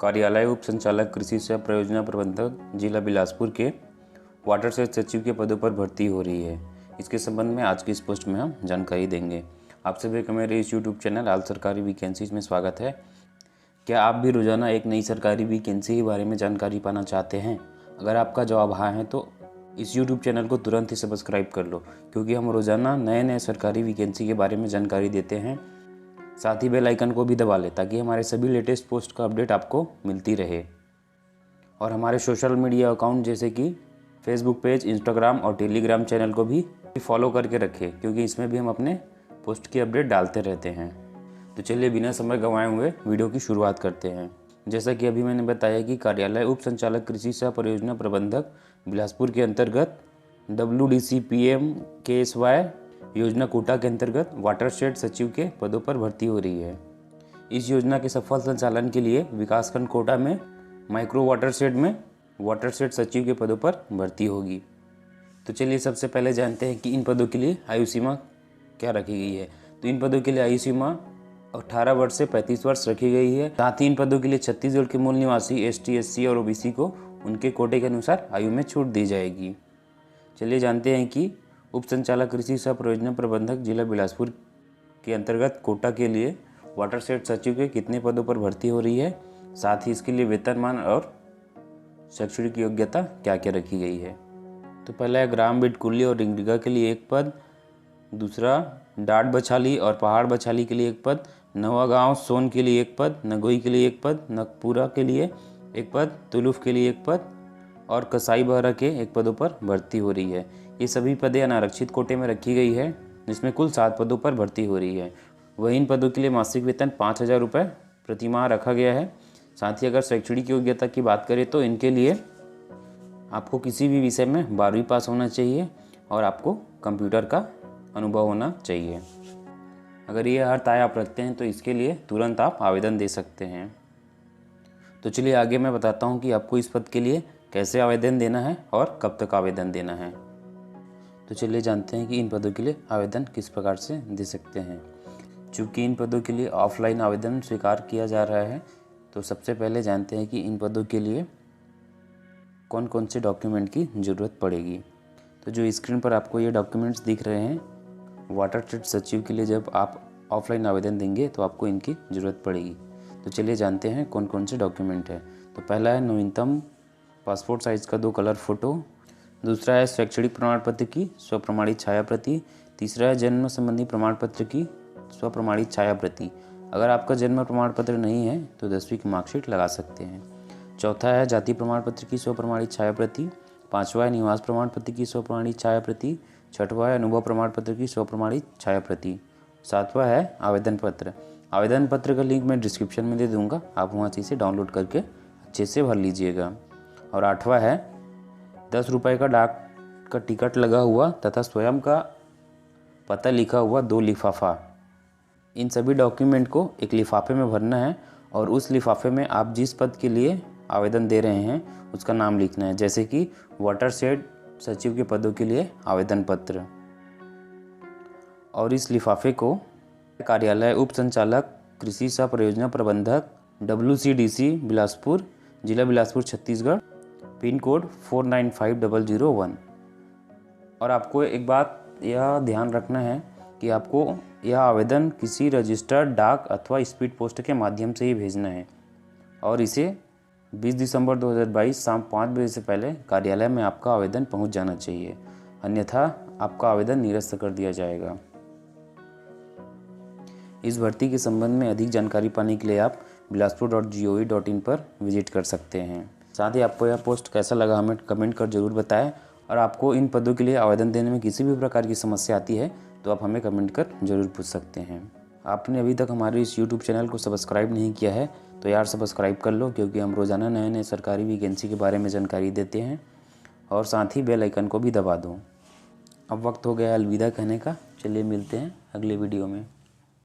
कार्यालय उप संचालक कृषि सह परियोजना प्रबंधक जिला बिलासपुर के वाटरशेड सचिव के पदों पर भर्ती हो रही है। इसके संबंध में आज की इस पोस्ट में हम जानकारी देंगे। आप सभी का मेरे इस यूट्यूब चैनल ऑल सरकारी वैकेंसीज में स्वागत है। क्या आप भी रोजाना एक नई सरकारी वैकेंसी के बारे में जानकारी पाना चाहते हैं? अगर आपका जवाब हाँ है तो इस यूट्यूब चैनल को तुरंत ही सब्सक्राइब कर लो, क्योंकि हम रोजाना नए सरकारी वैकेंसी के बारे में जानकारी देते हैं। साथ ही बेल आइकन को भी दबा लें ताकि हमारे सभी लेटेस्ट पोस्ट का अपडेट आपको मिलती रहे। और हमारे सोशल मीडिया अकाउंट जैसे कि फेसबुक पेज, इंस्टाग्राम और टेलीग्राम चैनल को भी फॉलो करके रखें, क्योंकि इसमें भी हम अपने पोस्ट की अपडेट डालते रहते हैं। तो चलिए बिना समय गंवाए हुए वीडियो की शुरुआत करते हैं। जैसा कि अभी मैंने बताया कि कार्यालय उप संचालक कृषि सह परियोजना प्रबंधक बिलासपुर के अंतर्गत WDCPM-KSY योजना कोटा के अंतर्गत वाटरशेड सचिव के पदों पर भर्ती हो रही है। इस योजना के सफल संचालन के लिए विकासखंड कोटा में माइक्रो वाटरशेड में वाटरशेड सचिव के पदों पर भर्ती होगी। तो चलिए सबसे पहले जानते हैं कि इन पदों के लिए आयु सीमा क्या रखी गई है। तो इन पदों के लिए आयु सीमा 18 वर्ष से 35 वर्ष रखी गई है। साथ ही इन पदों के लिए छत्तीसगढ़ के मूल निवासी ST, SC और OBC को उनके कोटे के अनुसार आयु में छूट दी जाएगी। चलिए जानते हैं कि उप संचालक कृषि सह परियोजना प्रबंधक जिला बिलासपुर के अंतर्गत कोटा के लिए वाटरशेड सचिव के कितने पदों पर भर्ती हो रही है। साथ ही इसके लिए वेतनमान और शैक्षणिक योग्यता क्या क्या रखी गई है। तो पहला है ग्राम बिटकुली और रिंगरिगा के लिए एक पद, दूसरा डाट बछाली और पहाड़ बछाली के लिए एक पद, नवागांव सोन के लिए एक पद, नगोई के लिए एक पद, नगपुरा के लिए एक पद, तुलुफ के लिए एक पद और कसाई बहरा के एक पदों पर भर्ती हो रही है। ये सभी पदें अनारक्षित कोटे में रखी गई है, जिसमें कुल 7 पदों पर भर्ती हो रही है। वहीं इन पदों के लिए मासिक वेतन 5,000 रुपये प्रति माह रखा गया है। साथ ही अगर शैक्षणिक योग्यता की बात करें तो इनके लिए आपको किसी भी विषय में 12वीं पास होना चाहिए और आपको कंप्यूटर का अनुभव होना चाहिए। अगर ये अर्थ आय आप रखते हैं तो इसके लिए तुरंत आप आवेदन दे सकते हैं। तो चलिए आगे मैं बताता हूँ कि आपको इस पद के लिए कैसे आवेदन देना है और कब तक आवेदन देना है। तो चलिए जानते हैं कि इन पदों के लिए आवेदन किस प्रकार से दे सकते हैं। चूँकि इन पदों के लिए ऑफलाइन आवेदन स्वीकार किया जा रहा है, तो सबसे पहले जानते हैं कि इन पदों के लिए कौन कौन से डॉक्यूमेंट की ज़रूरत पड़ेगी। तो जो स्क्रीन पर आपको ये डॉक्यूमेंट्स दिख रहे हैं, वाटरशेड सचिव के लिए जब आप ऑफलाइन आवेदन देंगे तो आपको इनकी ज़रूरत पड़ेगी। तो चलिए जानते हैं कौन कौन से डॉक्यूमेंट है। तो पहला है नवीनतम पासपोर्ट साइज़ का 2 कलर फ़ोटो, दूसरा है शैक्षणिक प्रमाण पत्र की स्वप्रमाणित छाया प्रति, तीसरा है जन्म संबंधी प्रमाण पत्र की स्वप्रमाणित छाया प्रति। अगर आपका जन्म प्रमाण पत्र नहीं है तो 10वीं की मार्कशीट लगा सकते हैं। चौथा है जाति प्रमाण पत्र की स्वप्रमाणित छाया प्रति, पाँचवा है निवास प्रमाण पत्र की स्वप्रमाणित छाया प्रति, छठवा है अनुभव प्रमाण पत्र की स्वप्रमाणित छाया प्रति, सातवां है आवेदन पत्र। आवेदन पत्र का लिंक मैं डिस्क्रिप्शन में दे दूँगा, आप वहाँ से इसे डाउनलोड करके अच्छे से भर लीजिएगा। और आठवां है 10 रुपये का डाक का टिकट लगा हुआ तथा स्वयं का पता लिखा हुआ 2 लिफाफा। इन सभी डॉक्यूमेंट को एक लिफाफे में भरना है और उस लिफाफे में आप जिस पद के लिए आवेदन दे रहे हैं उसका नाम लिखना है, जैसे कि वाटरशेड सचिव के पदों के लिए आवेदन पत्र। और इस लिफाफे को कार्यालय उप संचालक कृषि सह परियोजना प्रबंधक WCDC बिलासपुर, जिला बिलासपुर, छत्तीसगढ़, पिन कोड 495001। और आपको एक बात यह ध्यान रखना है कि आपको यह आवेदन किसी रजिस्टर्ड डाक अथवा स्पीड पोस्ट के माध्यम से ही भेजना है और इसे 20 दिसंबर 2022 शाम 5 बजे से पहले कार्यालय में आपका आवेदन पहुंच जाना चाहिए, अन्यथा आपका आवेदन निरस्त कर दिया जाएगा। इस भर्ती के संबंध में अधिक जानकारी पाने के लिए आप bilaspur.gov.in पर विजिट कर सकते हैं। साथ ही आपको यह पोस्ट कैसा लगा हमें कमेंट कर जरूर बताएं। और आपको इन पदों के लिए आवेदन देने में किसी भी प्रकार की समस्या आती है तो आप हमें कमेंट कर जरूर पूछ सकते हैं। आपने अभी तक हमारे इस YouTube चैनल को सब्सक्राइब नहीं किया है तो यार सब्सक्राइब कर लो, क्योंकि हम रोज़ाना नए सरकारी वैकेंसी के बारे में जानकारी देते हैं। और साथ ही बेल आइकन को भी दबा दो। अब वक्त हो गया अलविदा कहने का। चलिए मिलते हैं अगले वीडियो में।